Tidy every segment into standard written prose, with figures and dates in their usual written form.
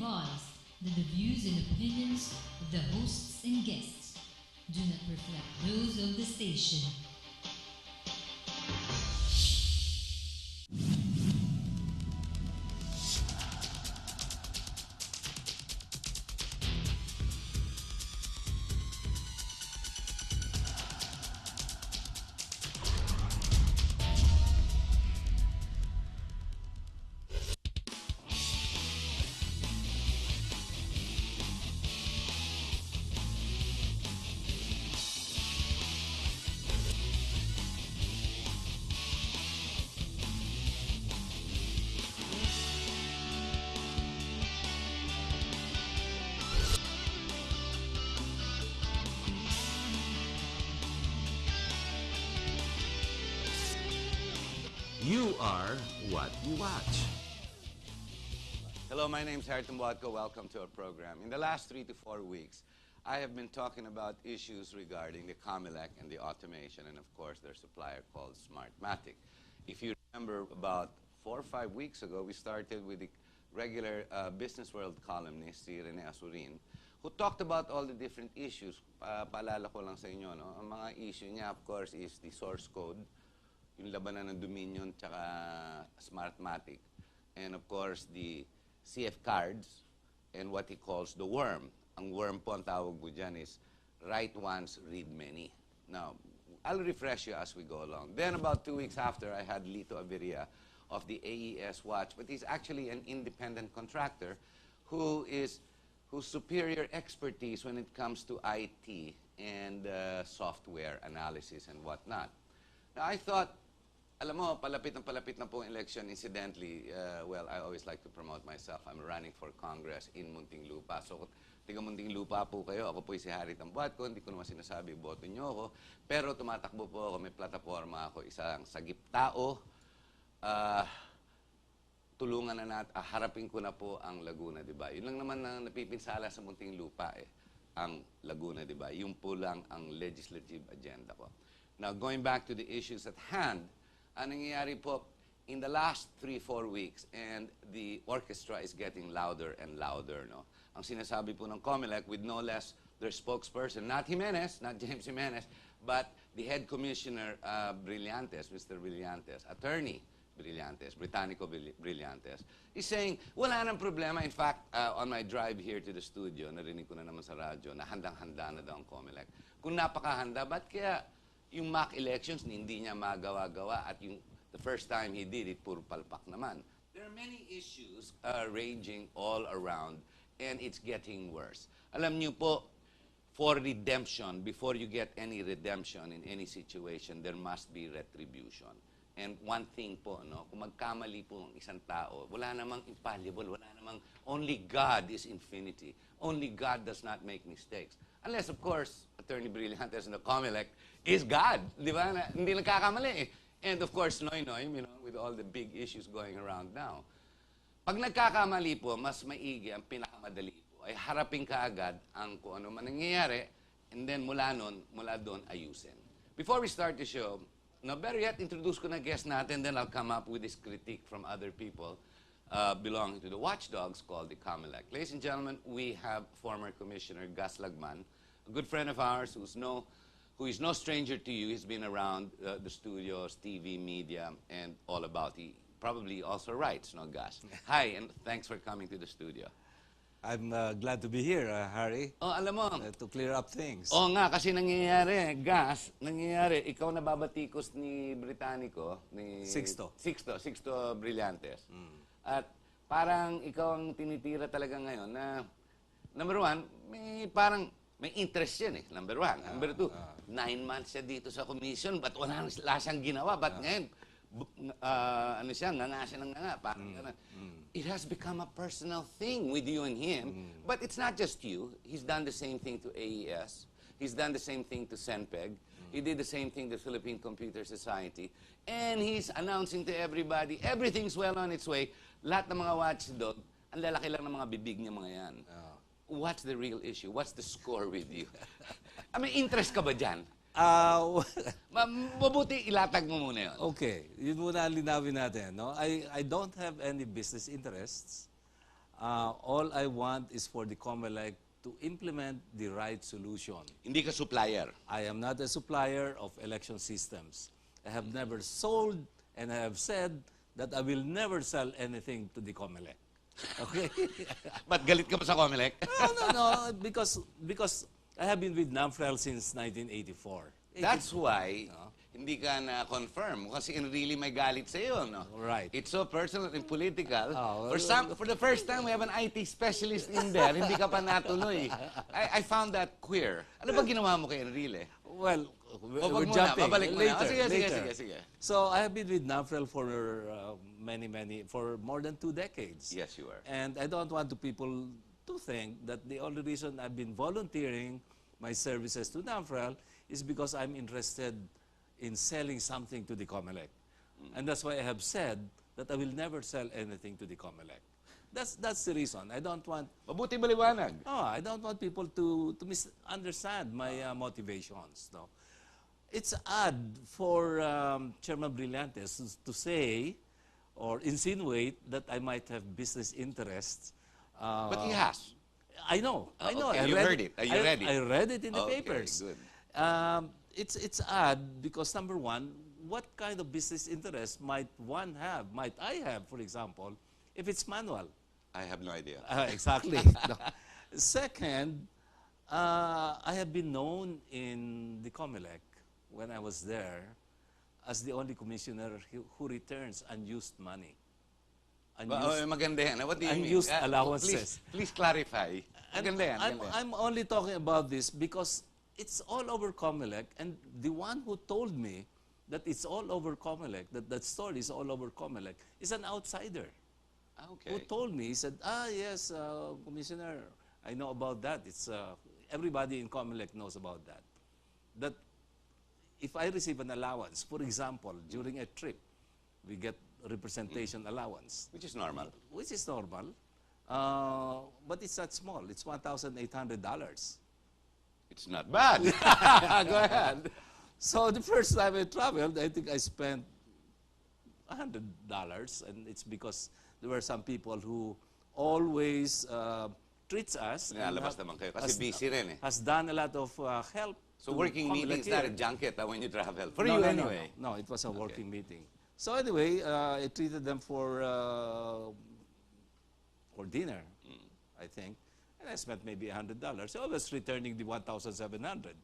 advised that the views and opinions of the hosts and guests do not reflect those of the station. You are what you watch. Hello, my name is Harriton Watko. Welcome to our program. In the last 3 to 4 weeks, I have been talking about issues regarding the comelec and the automation, and of course their supplier called Smartmatic. If you remember, about 4 or 5 weeks ago, we started with the regular Business World columnist, si Rene Asurin, who talked about all the different issues. Paalala ko lang sa inyo, no? Ang mga issue niya, of course, is the source code, yung labanan ng Dominion tsaka Smartmatic, and of course the CF cards and what he calls the worm. Ang worm po, ang tawag po dyan is write once, read many. Now, I'll refresh you as we go along. Then about 2 weeks after, I had Lito Aviria of the AES Watch, but he's actually an independent contractor whose superior expertise when it comes to IT and software analysis and whatnot. Now, I thought, alam mo, palapit na po ang election. Incidentally, well, I always like to promote myself. I'm running for Congress in Muntinlupa. So, tiga Muntinlupa po kayo. Ako po si Harriton Watko. Hindi ko naman sinasabi, boto nyo ako. Pero tumatakbo po ako. May plataforma ako. Isang sagip tao. Tulungan na natin. Harapin ko na po ang Laguna, di ba? Yun lang naman na napipinsala sa Muntinlupa, ang Laguna, di ba? Yun po lang ang legislative agenda ko. Now, going back to the issues at hand, ang nangyayari po, in the last 3-4 weeks, and the orchestra is getting louder and louder, no? Ang sinasabi po ng comelec, with no less their spokesperson, not Jimenez, not James Jimenez, but the head commissioner, Brillantes, Mr. Brillantes, attorney Brillantes, Britannico Brillantes, is saying, wala nang problema. In fact, on my drive here to the studio, narinig ko na naman sa radyo, na handang-handa na daw ang comelec. Kung napakahanda, ba't kaya yung mock elections, hindi niya magawa-gawa, at the first time he did it, puro palpak naman. There are many issues raging all around, and it's getting worse. Alam niyo po, for redemption, before you get any redemption in any situation, there must be retribution. And one thing po, no, kung magkamali po ang isang tao, wala namang infallible, wala namang, only God is infinity. Only God does not make mistakes. Unless, of course, Attorney Brillantes and the comelec is God, di ba? Hindi nagkakamali eh. And of course, Noy-Noy, you know, with all the big issues going around now. Pag nagkakamali po, mas maigi, ang pinakamadali po, ay harapin kaagad ang kung ano man nangyayari, and then mula doon, ayusin. Before we start the show, no, better yet, introduce ko na guest natin, then I'll come up with this critique from other people belonging to the watchdogs called the comelec. Ladies and gentlemen, we have former Commissioner Gus Lagman, a good friend of ours who is no stranger to you. He's been around the studios, TV, media, and all about. He probably also writes, no, Gus? Hi, and thanks for coming to the studio. I'm glad to be here, Harry. Oh, alam mo. To clear up things. Oo nga, kasi nangyayari, Gus, ikaw nababatikos ni Britannico, ni Sixto Brillantes. At parang ikaw ang tinitira talaga ngayon na, number one, may interest yan eh, number one. Number two, 9 months siya dito sa commission, but wala siyang ginawa. But ngayon, ano siya, nga siya ng nga. Parang it has become a personal thing with you and him. But it's not just you. He's done the same thing to AES. He's done the same thing to Senpeg. He did the same thing to Philippine Computer Society. And he's announcing to everybody, everything's well on its way. Lahat ng mga watchdog, ang lalaki lang ng mga bibig niya mga yan. What's the real issue? What's the score with you? May interest ka ba dyan? Mabuti ilatag mo muna yun. Okay, yun muna ang linawin natin. No? I don't have any business interests. All I want is for the comelec to implement the right solution. Hindi ka supplier. I am not a supplier of election systems. I have never sold, and I have said that I will never sell anything to the comelec. Okay? Ba't galit ka pa sa comelec? No, because I have been with NAMFREL since 1984. That's why hindi ka na-confirm. Kasi really may galit sa iyo, no? Right. It's so personal and political. Oh, For the first time, we have an IT specialist in there. Hindi ka pa natuloy. I found that queer. Ano ba ginawa mo kay Enrile? Well, Wag we're muna, jumping. babalik mo na. Later, Sige, later. sige. So I have been with NAMFREL for for more than 2 decades. Yes, you are. And I don't want people to think that the only reason I've been volunteering my services to NAMFREL is because I'm interested in selling something to the comelec. And that's why I have said that I will never sell anything to the comelec. That's the reason. I don't want Mabuti maliwanag. I don't want people to misunderstand my motivations. No, it's odd for Chairman Brillantes to say or insinuate that I might have business interests. But he has. I know. I know. Okay. I You read heard it. Are you ready? I read it in the Okay, papers. good. It's odd because number one, what kind of business interest might I have, for example, if it's manual? I have no idea. Exactly. No. Second, I have been known in the comelec when I was there as the only commissioner who returns unused money. Maganda yan. What do you mean? Unused allowances. Please clarify. Maganda yan. I'm only talking about this because it's all over comelec, and the one who told me that it's all over comelec, that story is all over comelec, is an outsider. Okay. Who told me, he said, yes, Commissioner, I know about that. It's everybody in comelec knows about that. That if I receive an allowance, for example, during a trip, we get representation allowance. Which is normal. Which is normal. But it's not small. It's $1,800. It's not bad. Go ahead. So the first time I traveled, I think I spent $100, and it's because there were some people who always treats us. Nilalabas naman kayo kasi busy rin eh. Has done a lot of help. So to working comelec meetings, not a here. junket when you travel. For No, you no, anyway. No, it was a working meeting. So anyway, I treated them for dinner, I think. And I spent maybe $100. So I was returning the $1,700.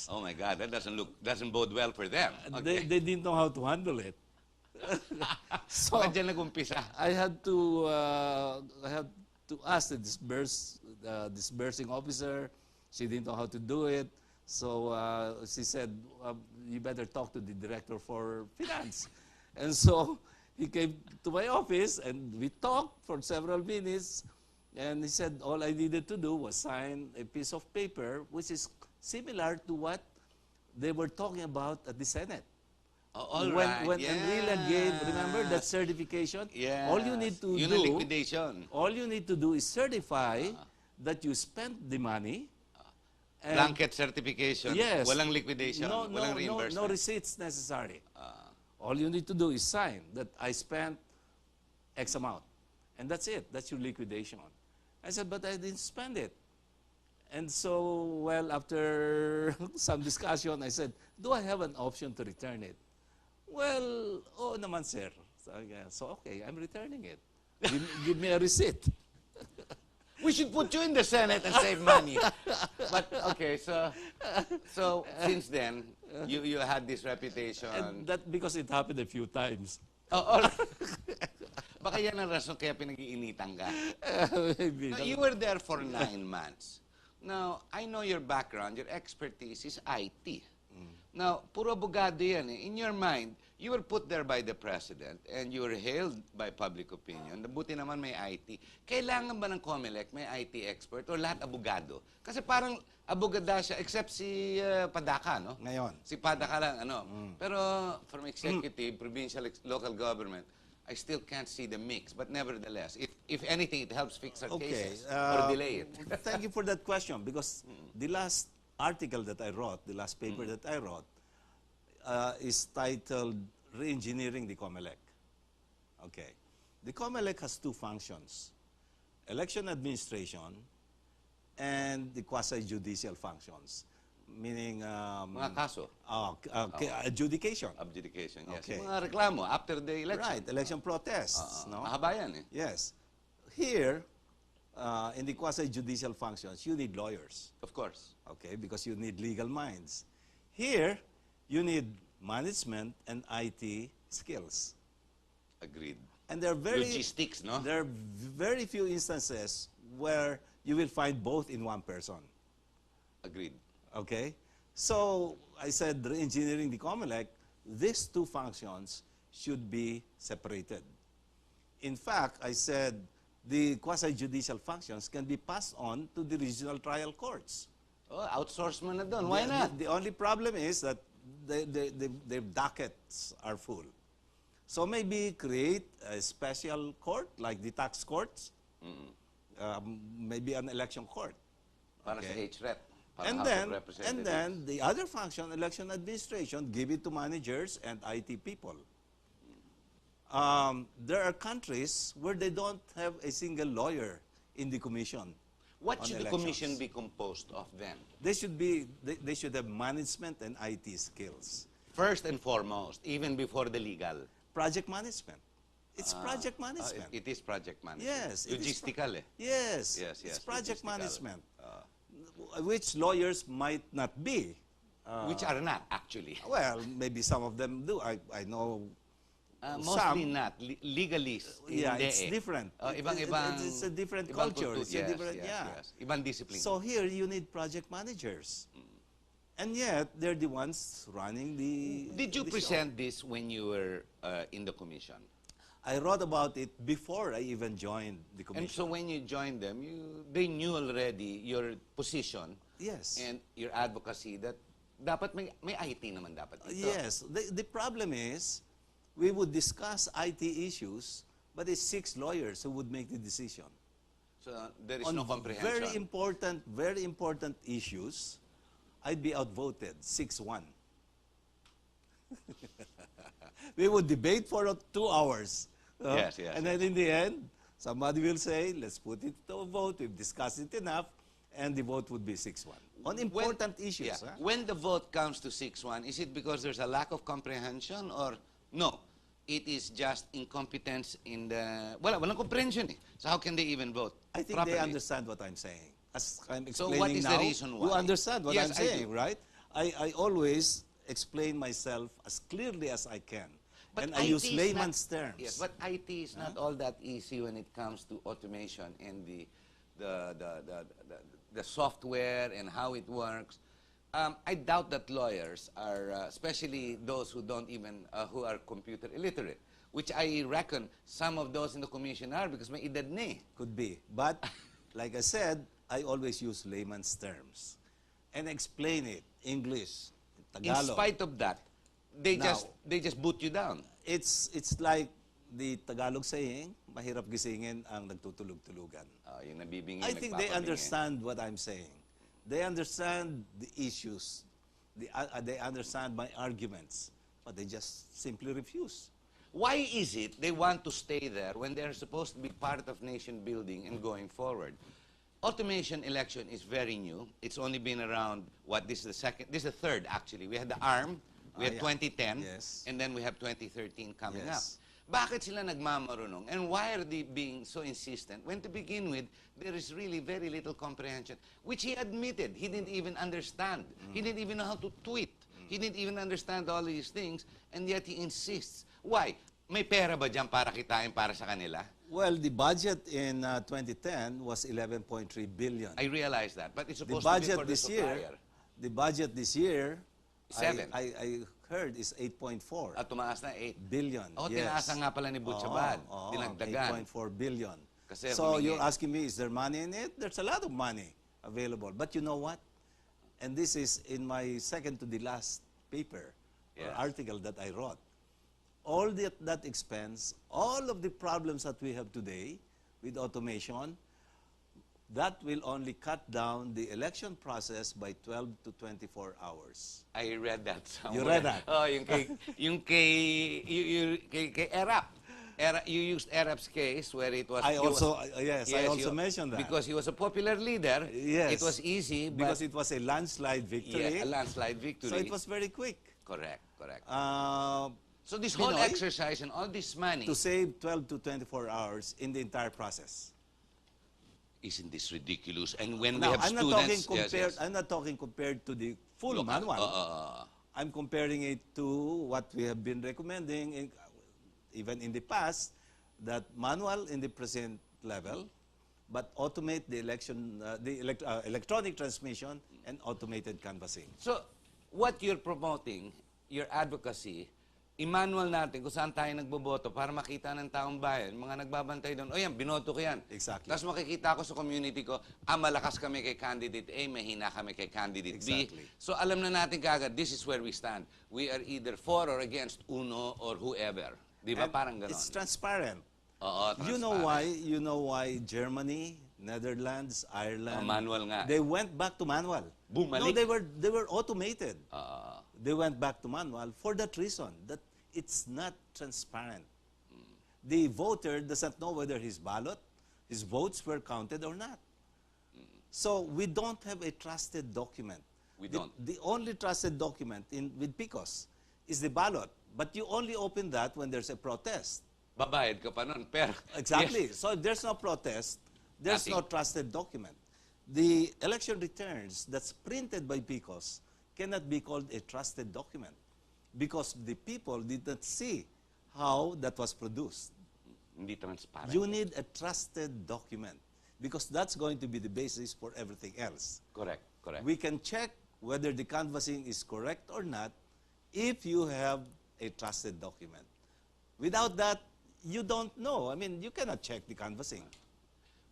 Oh my God, that doesn't bode well for them. Okay. They didn't know how to handle it. So Bakit dyan nag-umpisa? I had to ask the disbursing officer. She didn't know how to do it. So she said, you better talk to the director for finance. And so he came to my office and we talked for several minutes. And he said all I needed to do was sign a piece of paper which is similar to what they were talking about at the Senate. All when right. when Yeah. Enrile gave, remember that certification? Yes. All you need to Yun do, ang liquidation. all you need to do is certify that you spent the money. and- Blanket certification. Yes. Walang liquidation. Walang reimbursement. no receipts necessary. All you need to do is sign that I spent X amount. And that's it. That's your liquidation. I said, but I didn't spend it. And so, well, after some discussion, I said, do I have an option to return it? Well, oh naman, sir. So okay, I'm returning it. Give me a receipt. We should put you in the Senate and save money. But okay, so since then you had this reputation. And that because it happened a few times. Oh, baka yan ang rason kaya pinag-iinitan ka. Maybe. Now, you were there for 9 months. Now, I know your background, your expertise is IT. Now, puro abogado yan eh. In your mind, you were put there by the President and you were hailed by public opinion. Buti naman may IT. Kailangan ba ng COMELEC may IT expert o lahat abogado? Kasi parang abogada siya, except si Padaka, no? Ngayon. Si Padaka lang, ano? Pero from executive, provincial, local government, I still can't see the mix. But nevertheless, if anything, it helps fix our cases or delay it. Thank you for that question because the last article that I wrote, the last paper that I wrote, is titled Re-engineering the COMELEC. Okay. The COMELEC has 2 functions. election administration and the quasi-judicial functions, meaning Mga kaso. adjudication. Adjudication, yes. Okay. Mga reklamo after the election. Right, election protests. No? Mahaba yan eh. Yes. Here, in the quasi-judicial functions, you need lawyers. Of course. Okay, because you need legal minds. Here, you need management and IT skills. Agreed. And there are Logistics, no? There are very few instances where you will find both in one person. Agreed. Okay? So, I said, re-engineering the comelec, these two functions should be separated. In fact, I said, the quasi-judicial functions can be passed on to the regional trial courts. Oh, outsource mo na doon. Why The- not? The only problem is that their dockets are full. So maybe create a special court like the tax courts, maybe an election court. Para sa Okay. HREP. Para And House of then, Representatives. the other function, election administration, give it to managers and IT people. There are countries where they don't have a single lawyer in the commission. What on should the elections. commission be composed of then? They should have management and IT skills. First and foremost, even before the legal. Project management. It's project management. It is project management. Yes, it is Logistical eh. Yes, Yes, yes, it's project logistical. management, which lawyers might not be. Which are not, actually. Well, maybe some of them do. I know. Mostly some. not. Legalists. Yeah, hindi it's eh. different. Ibang-ibang. It's a different ibang culture. It's a yes, different, yes, yeah. yes. Ibang discipline. So here you need project managers, and yet they're the ones running the. Did you the show. present this when you were in the commission? I wrote about it before I even joined the And commission. so when you joined them, they knew already your position Yes. and your advocacy that dapat may IT naman dapat dito. Yes. The problem is, we would discuss IT issues, but it's 6 lawyers who would make the decision. So there is On no comprehension. very important issues, I'd be outvoted 6-1. We would debate for 2 hours. Yes, yes, And then in the end, somebody will say, let's put it to a vote, we've discussed it enough, and the vote would be 6-1. On important issues. Yeah. Huh? When the vote comes to 6-1, is it because there's a lack of comprehension or no? It is just incompetence in the... Walang comprehension eh. So how can they even vote I think properly? they understand what I'm saying. As I'm So explaining what is the now, reason why? you understand what Yes, I'm I saying, do. right? I always explain myself as clearly as I can. But And I IT use is layman's not, terms. Yes, but IT is not all that easy when it comes to automation and the software and how it works. I doubt that lawyers are, especially those who don't even, who are computer illiterate, which I reckon some of those in the commission are because may edad na eh. Could be. But, like I said, I always use layman's terms. And explain it, English, In Tagalog. spite of that, they Now- just boot you down. It's like the Tagalog saying, mahirap gisingin ang nagtutulog-tulugan. Yung nabibingin, I think they nagpapabingin. understand what I'm saying. They understand the issues. They understand my arguments. But they just simply refuse. Why is it they want to stay there when they're supposed to be part of nation building and going forward? Automation election is very new. It's only been around, this is the third actually. We had the ARM, we had Yeah. 2010, Yes. and then we have 2013 coming Yes. up. Bakit sila nagmamarunong? And why are they being so insistent? When to begin with, there is really very little comprehension, which he admitted. He didn't even understand. He didn't even know how to tweet. He didn't even understand all these things, and yet he insists. Why? May pera ba dyan para kitain para sa kanila? Well, the budget in 2010 was 11.3 billion. I realize that, but it's The supposed to be budget for the this year, supplier. the budget this year, 7. I heard is 8.4 At tumaas na 8. billion. Oh, yes. tinaasan nga pala ni Butchabad. Oo, Dinagdagan. 8.4 billion. Kasi So humingi. you're asking me, is there money in it? There's a lot of money available. But you know what? And this is in my second to the last paper or Yes. article that I wrote. All that expense, all of the problems that we have today with automation, that will only cut down the election process by 12 to 24 hours. I read that somewhere. You read that? Oh, yung kay ERAP. You used Arab's case where it was... I he was- also, yes, I also mentioned that. Because he was a popular leader, Yes. it was easy, because but... it was a landslide victory. Yeah, a landslide victory. So it was very quick. Correct, correct. So this Pinoy, whole exercise and all this money... To save 12 to 24 hours in the entire process. Isn't this ridiculous? And when Now, we have I'm not students... talking compared. I'm not talking compared to the full manual. I'm comparing it to what we have been recommending, even in the past, that manual in the present level, but automate the electronic transmission and automated canvassing. So, what you're promoting, your advocacy, i-manual natin kung saan tayo nagboboto para makita ng taong bayan, mga nagbabantay doon, o yan, binoto ko yan. Exactly. Tapos makikita ko sa community ko, malakas kami kay candidate A, mahina kami kay candidate Exactly. B. So alam na natin kagad, this is where we stand. We are either for or against uno or whoever. Di ba? And Parang ganon. it's transparent. Oo, You know why Germany, Netherlands, Ireland, manual nga. they went back to manual. Bumalik. No, they were automated. They went back to manual for that reason, that it's not transparent. The voter doesn't know whether his votes were counted or not. So we don't have a trusted document. We don't. The only trusted document with PICOS is the ballot. But you only open that when there's a protest. Babayad ka pa nun, pero... Exactly. Yes. So if there's no protest, there's no Nothing. trusted document. The election returns that's printed by PICOS cannot be called a trusted document because the people did not see how that was produced. Hindi transparent. You need a trusted document because that's going to be the basis for everything else. Correct, correct. We can check whether the canvassing is correct or not if you have a trusted document. Without that, you don't know. I mean, you cannot check the canvassing.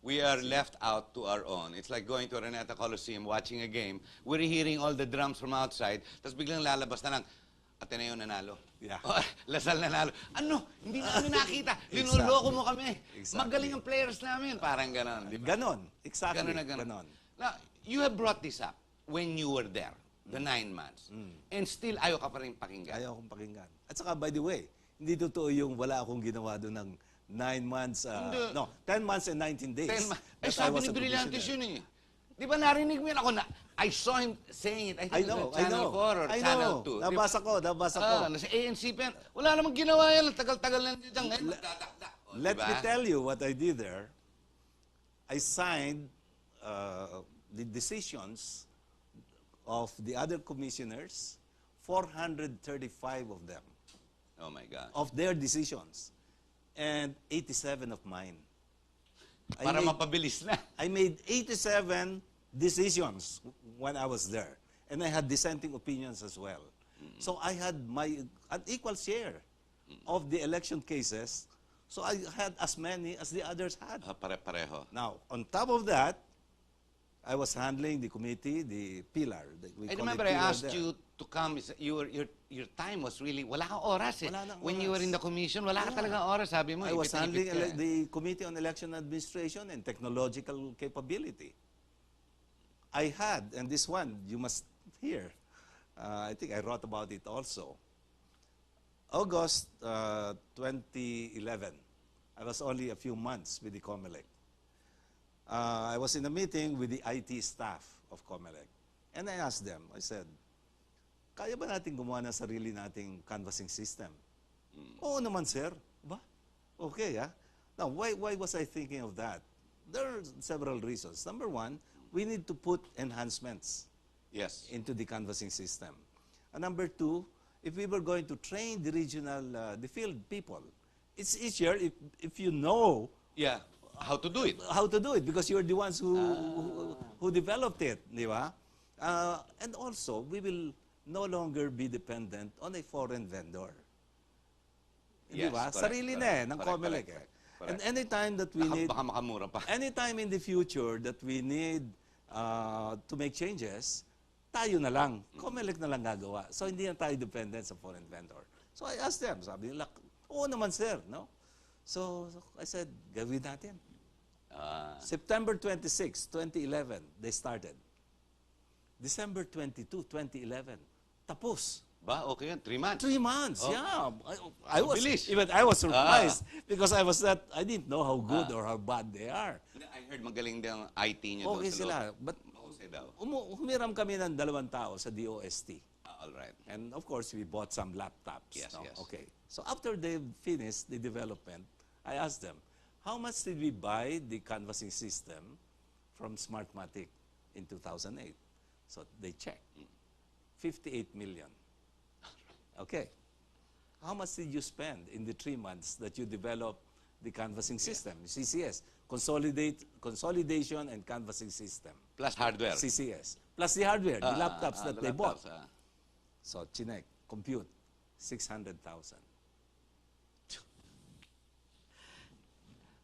We are left out to our own. It's like going to Araneta Coliseum, watching a game. We're hearing all the drums from outside, tapos biglang lalabas na lang, Ateneo nanalo. Yeah. Oh, Lasal nanalo. Ano? Hindi namin nakita. Linuloko mo kami. Exactly. Magaling ang players namin. Parang ganon. Di ba? Ganon. Exactly. Ganon na ganon. Ganon. Now, you have brought this up when you were there, the 9 months. And still, ayaw ka pa rin pakinggan. Ayaw akong pakinggan. At saka, by the way, hindi totoo yung wala akong ginawa doon ng 9 months, 10 months and 19 days. Ay, sabi ni Brillantes yun eh. Di ba narinig mo yun ako na, I saw him saying it, I think it was Channel 4 or Channel 2. Nabasa ko. Nasa ANC pa yan. Wala namang ginawa yan. Tagal-tagal lang dito. Ngayon, magdadakdak. O, Let diba? me tell you what I did there. I signed the decisions of the other commissioners, 435 of them, Oh my God. of their decisions, and 87 of mine. Para mapabilis na. I made 87 decisions when I was there. And I had dissenting opinions as well. So I had an equal share of the election cases. So I had as many as the others had. Pare-pareho. Now, on top of that, I was handling the committee, the pillar. I remember I asked you to come. Your time was really, wala kang oras eh. Wala nang When you oras. were in the commission, wala ka talagang oras, sabi mo. I was handling ipit-ipit ka. the Committee on Election Administration and Technological Capability. I had, and this one you must hear, I think I wrote about it also. August 2011, I was only a few months with the comelec. I was in a meeting with the IT staff of comelec. And I asked them, I said, kaya ba natin gumawa ng sarili nating canvassing system? Oo naman, sir. Ba? Okay, ah. Now, why was I thinking of that? There are several reasons. Number one, we need to put enhancements Yes. into the canvassing system. And number two, if we were going to train the regional, the field people, it's easier if you know Yeah. How to do it. how to do it because you're the ones who developed it, di ba? And also, we will no longer be dependent on a foreign vendor. Di Yes, ba? correct, Sarili na correct, ng correct, comelec. correct, correct. And anytime that we need, Baka makamura pa. anytime in the future that we need to make changes, tayo na lang. Comelec na lang gagawa. So, hindi na tayo dependent sa foreign vendor. So, I asked them, sabi nila, oo naman, sir, no? So I said, gawin natin. September 26, 2011, they started. December 22, 2011, tapos. Ba, okay yan. 3 months. 3 months, Oh. yeah. I was bilis. even I was surprised because I didn't know how good or how bad they are. I heard magaling din ang IT nyo Okay doon sa sila, loob. but Okay daw. humiram kami ng 2 tao sa DOST. All right. And of course, we bought some laptops. Yes, yes. Okay. So after they finished the development, I asked them, how much did we buy the canvassing system from Smartmatic in 2008? So they checked. 58 million. Okay. How much did you spend in the 3 months that you developed the canvassing system, CCS? Consolidation and canvassing system. Plus hardware. CCS. Plus the hardware, the laptops that the they bought. laptops, So, chinek, compute, 600,000.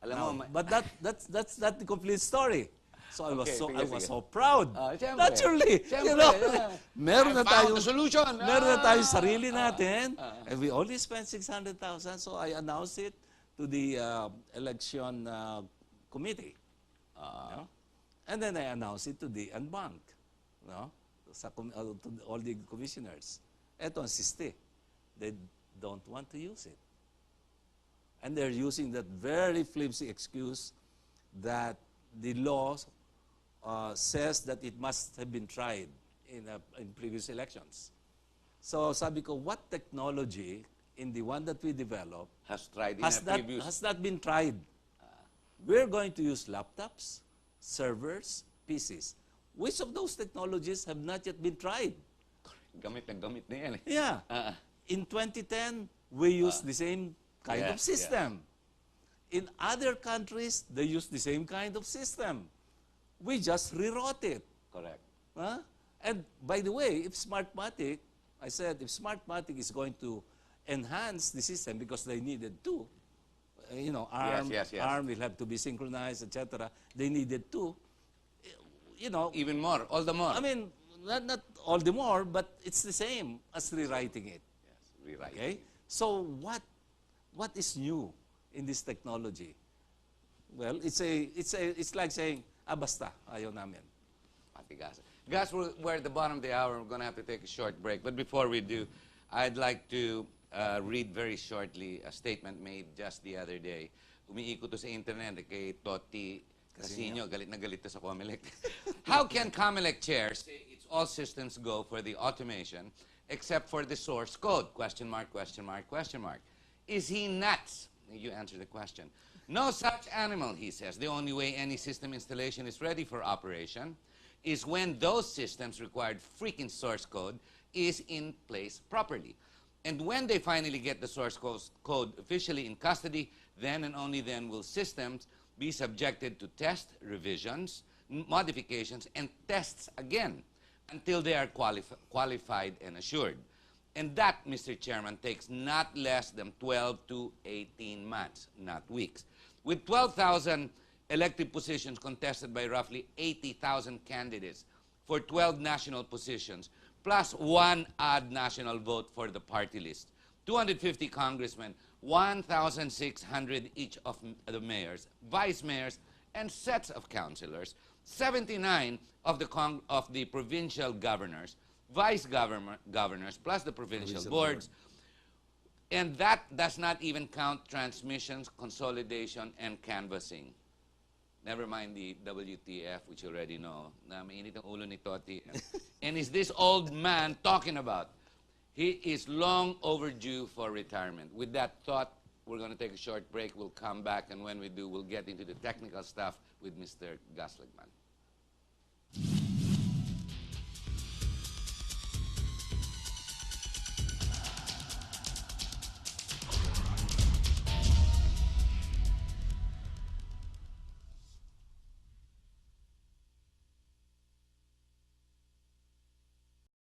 Alam Now, mo, but that's not the complete story. So I was Okay, sige, I was sige. so proud. Siyempre. Naturally, Siyempre, you know, yeah. meron na I found tayong the solution. Meron na tayong sarili natin, and we only spent 600,000. So I announced it to the election committee, no? And then I announced it to the bank, no? To all the commissioners. Eto ang siste. They don't want to use it. And they're using that very flimsy excuse that the law says that it must have been tried in previous elections. So sabi ko, what technology in the one that we developed Has tried in has a previous... has not been tried? We're going to use laptops, servers, PCs. Which of those technologies have not yet been tried? Gamit na yan eh. Yeah. In 2010, we used the same kind of yes, system. In other countries, they use the same kind of system. We just rewrote it. Correct. Huh? And by the way, if Smartmatic, I said, if Smartmatic is going to enhance the system because they needed to, you know, ARM, Yes. ARM will have to be synchronized, etc. They needed to, you know, Even more, all the more. I mean, not all the more, but it's the same as rewriting it. Yes, rewrite. Okay? So what is new in this technology? Well, it's like saying, basta, ayaw namin. Matigas. Guys, we're at the bottom of the hour. We're going to have to take a short break. But before we do, I'd like to read very shortly a statement made just the other day. Umiikot to sa internet kay Totti Casino. Galit na galit to sa comelec. How can comelec chair say it's all systems go for the automation except for the source code? Question mark, question mark, question mark. Is he nuts? You answer the question. No such animal, he says. The only way any system installation is ready for operation is when those systems required freaking source code is in place properly. And when they finally get the source code officially in custody, then and only then will systems be subjected to test, revisions, modifications, and tests again until they are qualified and assured. And that, Mr. Chairman, takes not less than 12 to 18 months, not weeks. With 12,000 elective positions contested by roughly 80,000 candidates for 12 national positions, plus 1 odd national vote for the party list, 250 congressmen, 1,600 each of the mayors, vice mayors, and sets of councilors, 79 of the provincial governors, vice governors, plus the provincial boards. And that does not even count transmissions, consolidation, and canvassing. Never mind the WTF, which you already know. Na mainit ang ulo ni Totti. And is this old man talking about? He is long overdue for retirement. With that thought, we're going to take a short break. We'll come back, and when we do, we'll get into the technical stuff with Mr. Gus Lagman.